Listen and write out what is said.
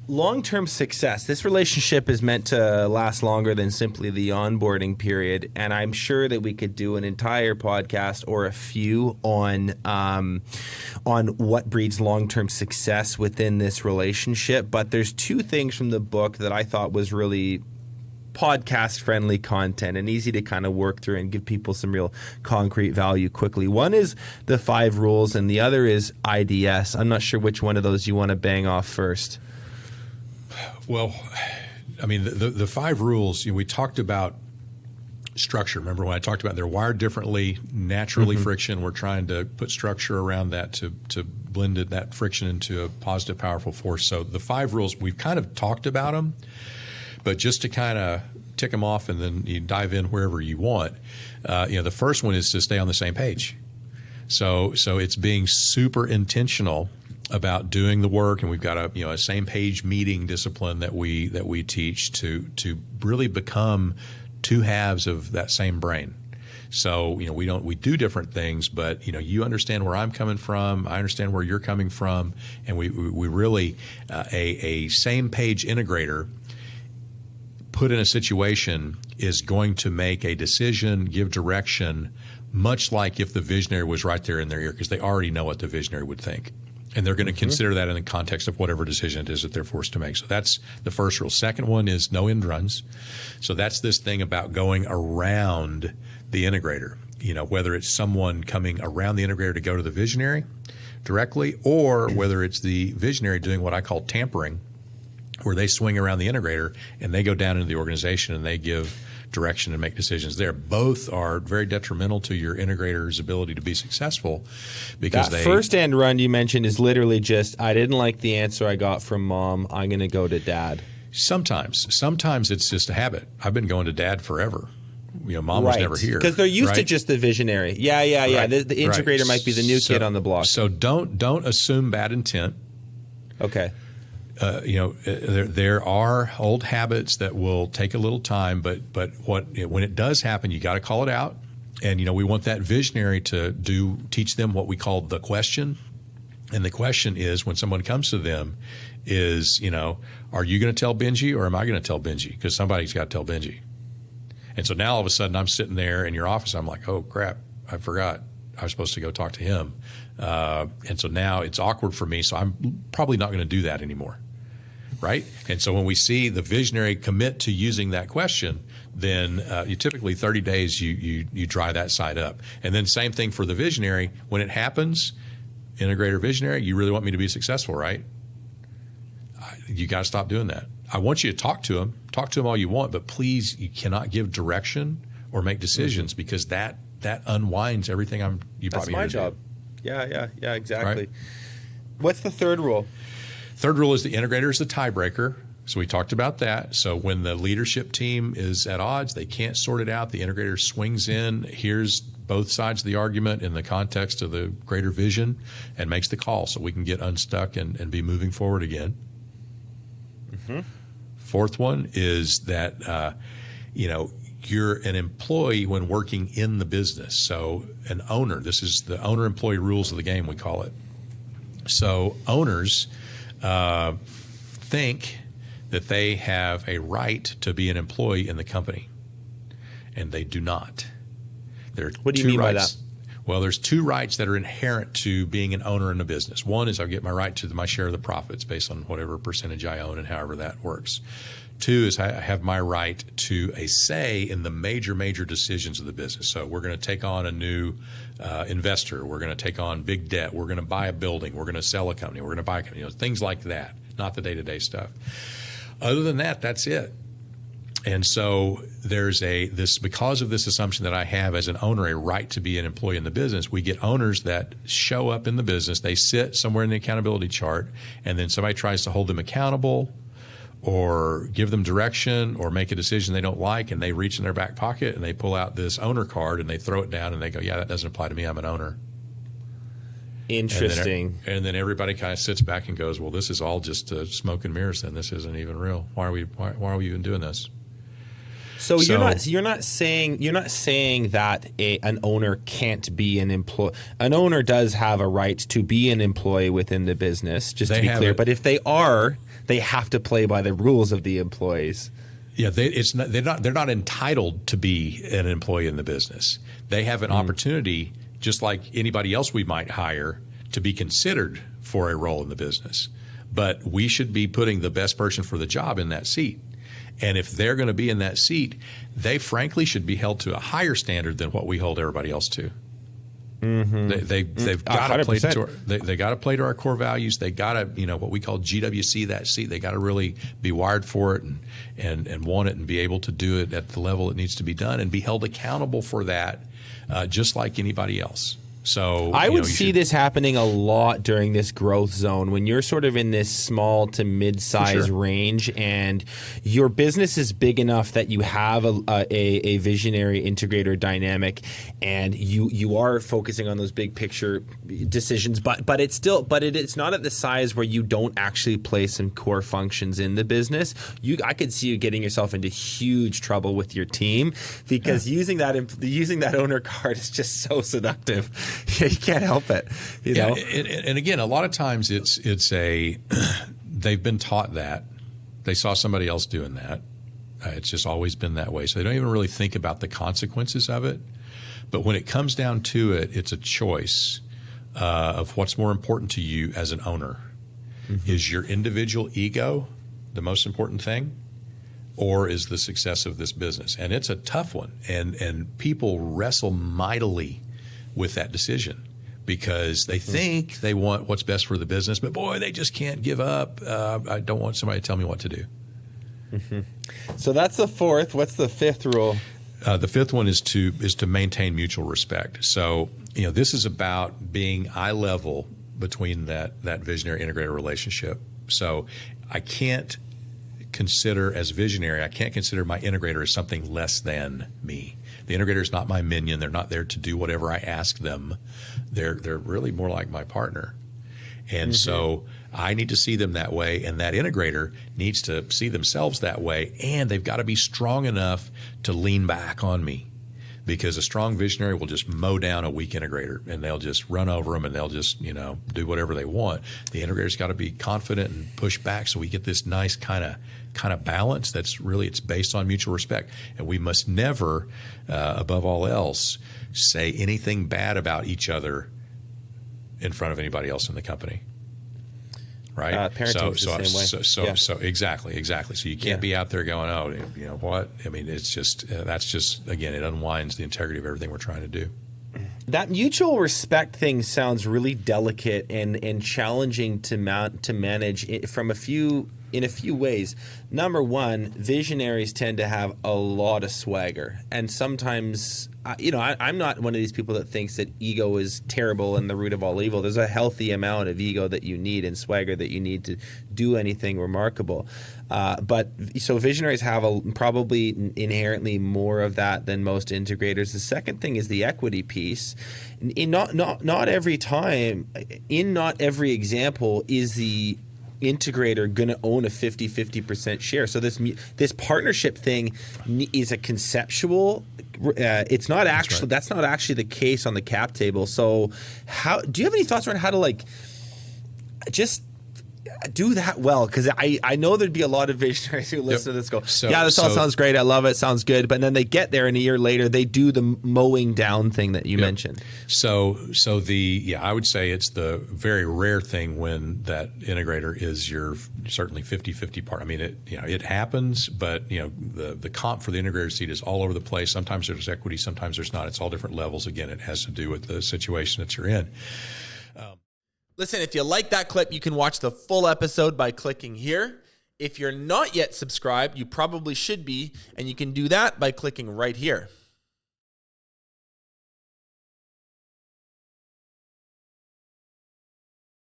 long-term success. This relationship is meant to last longer than simply the onboarding period, and I'm sure that we could do an entire podcast or a few on what breeds long-term success within this relationship. But there's two things from the book that I thought was really podcast-friendly content and easy to kind of work through and give people some real concrete value quickly. One is the 5 rules, and the other is IDS. I'm not sure which one of those you want to bang off first. Well, I mean, the 5 rules, we talked about structure. Remember when I talked about they're wired differently, naturally friction. We're trying to put structure around that to blend that friction into a positive, powerful force. So the 5 rules, we've kind of talked about them. But just to kind of tick them off and then you dive in wherever you want, the first one is to stay on the same page. So it's being super intentional about doing the work, and we've got a same page meeting discipline that we teach to really become 2 halves of that same brain. So we do different things, but you understand where I'm coming from, I understand where you're coming from, and we really a same page integrator put in a situation is going to make a decision, give direction, much like if the visionary was right there in their ear, because they already know what the visionary would think. And they're going to consider that in the context of whatever decision it is that they're forced to make. So that's the first rule. Second one is no end runs. So that's this thing about going around the integrator, whether it's someone coming around the integrator to go to the visionary directly, or whether it's the visionary doing what I call tampering, where they swing around the integrator and they go down into the organization and they give direction and make decisions there. Both are very detrimental to your integrator's ability to be successful, because that first end run you mentioned is literally just, I didn't like the answer I got from mom, I'm going to go to dad. Sometimes it's just a habit. I've been going to dad forever. Mom was never here. Because they're used to just the visionary. Yeah. Right. The integrator might be the new kid on the block. So don't assume bad intent. Okay. There are old habits that will take a little time, but when it does happen, you got to call it out. And we want that visionary to teach them what we call the question. And the question is, when someone comes to them, is are you going to tell Benji or am I going to tell Benji? Because somebody's got to tell Benji. And so now all of a sudden I'm sitting there in your office. I'm like, oh crap, I forgot. I was supposed to go talk to him. And so now it's awkward for me. So I'm probably not going to do that anymore. Right? And so when we see the visionary commit to using that question, then you typically 30 days you dry that side up. And then same thing for the visionary. When it happens, integrator visionary, you really want me to be successful, right? You got to stop doing that. I want you to talk to him all you want, but please, you cannot give direction or make decisions, because that unwinds everything you brought me here to do. That's my job. Yeah, exactly. Right? What's the third rule? Third rule is the integrator is the tiebreaker. So we talked about that. So when the leadership team is at odds, they can't sort it out. The integrator swings in, hears both sides of the argument in the context of the greater vision, and makes the call so we can get unstuck and be moving forward again. Fourth one is that, you're an employee when working in the business. So an owner, this is the owner-employee rules of the game, we call it. So owners think that they have a right to be an employee in the company, and they do not. What do you mean by that? Well, there's 2 rights that are inherent to being an owner in a business. One is I get my right to my share of the profits based on whatever percentage I own and however that works. 2 is I have my right to a say in the major decisions of the business. So we're going to take on a new investor. We're going to take on big debt. We're going to buy a building. We're going to sell a company. We're going to buy a company. Things like that, not the day-to-day stuff. Other than that, that's it. And so there's because of this assumption that I have as an owner a right to be an employee in the business, we get owners that show up in the business. They sit somewhere in the accountability chart, and then somebody tries to hold them accountable or give them direction or make a decision they don't like, and they reach in their back pocket and they pull out this owner card and they throw it down and they go, yeah, that doesn't apply to me. I'm an owner. Interesting. And then everybody kind of sits back and goes, well, this is all just smoke and mirrors then. This isn't even real. Why are we even doing this? So you're not saying that an owner can't be an employee. An owner does have a right to be an employee within the business, just to be clear. But if they are, they have to play by the rules of the employees. Yeah, they're not entitled to be an employee in the business. They have an opportunity, just like anybody else we might hire, to be considered for a role in the business. But we should be putting the best person for the job in that seat. And if they're going to be in that seat, they frankly should be held to a higher standard than what we hold everybody else to. They've got to play they got to play to our core values. They got to, what we call GWC that seat. They got to really be wired for it and want it and be able to do it at the level it needs to be done and be held accountable for that, just like anybody else. So I would see this happening a lot during this growth zone when you're sort of in this small to mid-size range and your business is big enough that you have a visionary integrator dynamic and you are focusing on those big picture decisions, but it's not at the size where you don't actually play some core functions in the business. I could see you getting yourself into huge trouble with your team because using that owner card is just so seductive. Yeah, you can't help it. You know? And again, a lot of times they've been taught that. They saw somebody else doing that. It's just always been that way. So they don't even really think about the consequences of it. But when it comes down to it, it's a choice of what's more important to you as an owner. Is your individual ego the most important thing? Or is the success of this business? And it's a tough one. And people wrestle mightily with that decision because they think they want what's best for the business, but boy, they just can't give up. I don't want somebody to tell me what to do. So that's the fourth. What's the fifth rule? The fifth one is to maintain mutual respect. So, this is about being eye level between that visionary integrator relationship. So I can't consider as visionary, I can't consider my integrator as something less than me. The integrator is not my minion. They're not there to do whatever I ask them. They're really more like my partner. And so I need to see them that way, and that integrator needs to see themselves that way, and they've got to be strong enough to lean back on me because a strong visionary will just mow down a weak integrator, and they'll just run over them, and they'll just do whatever they want. The integrator's got to be confident and push back so we get this nice kind of balance it's based on mutual respect. And we must never, above all else, say anything bad about each other in front of anybody else in the company. Right? Parenting is the same way. So exactly. So you can't be out there going, oh, what? I mean, it's just, that's just, again, it unwinds the integrity of everything we're trying to do. That mutual respect thing sounds really delicate and challenging to manage in a few ways. Number one, visionaries tend to have a lot of swagger, and sometimes I'm not one of these people that thinks that ego is terrible and the root of all evil. There's a healthy amount of ego that you need and swagger that you need to do anything remarkable. So visionaries have probably inherently more of that than most integrators. The second thing is the equity piece. Not every time, in not every example, is the integrator going to own a 50% share. So this partnership thing is a conceptual. It's not actually that's not actually the case on the cap table. So do you have any thoughts around how to just do that well? Because I know there'd be a lot of visionaries who listen to this go, this all sounds great, I love it, sounds good, but then they get there and a year later they do the mowing down thing that you mentioned. So I would say it's the very rare thing when that integrator is your certainly 50-50 part. I mean, it happens, but the comp for the integrator seat is all over the place. Sometimes there's equity, sometimes there's not. It's all different levels. Again, it has to do with the situation that you're in. Listen, if you like that clip, you can watch the full episode by clicking here. If you're not yet subscribed, you probably should be, and you can do that by clicking right here.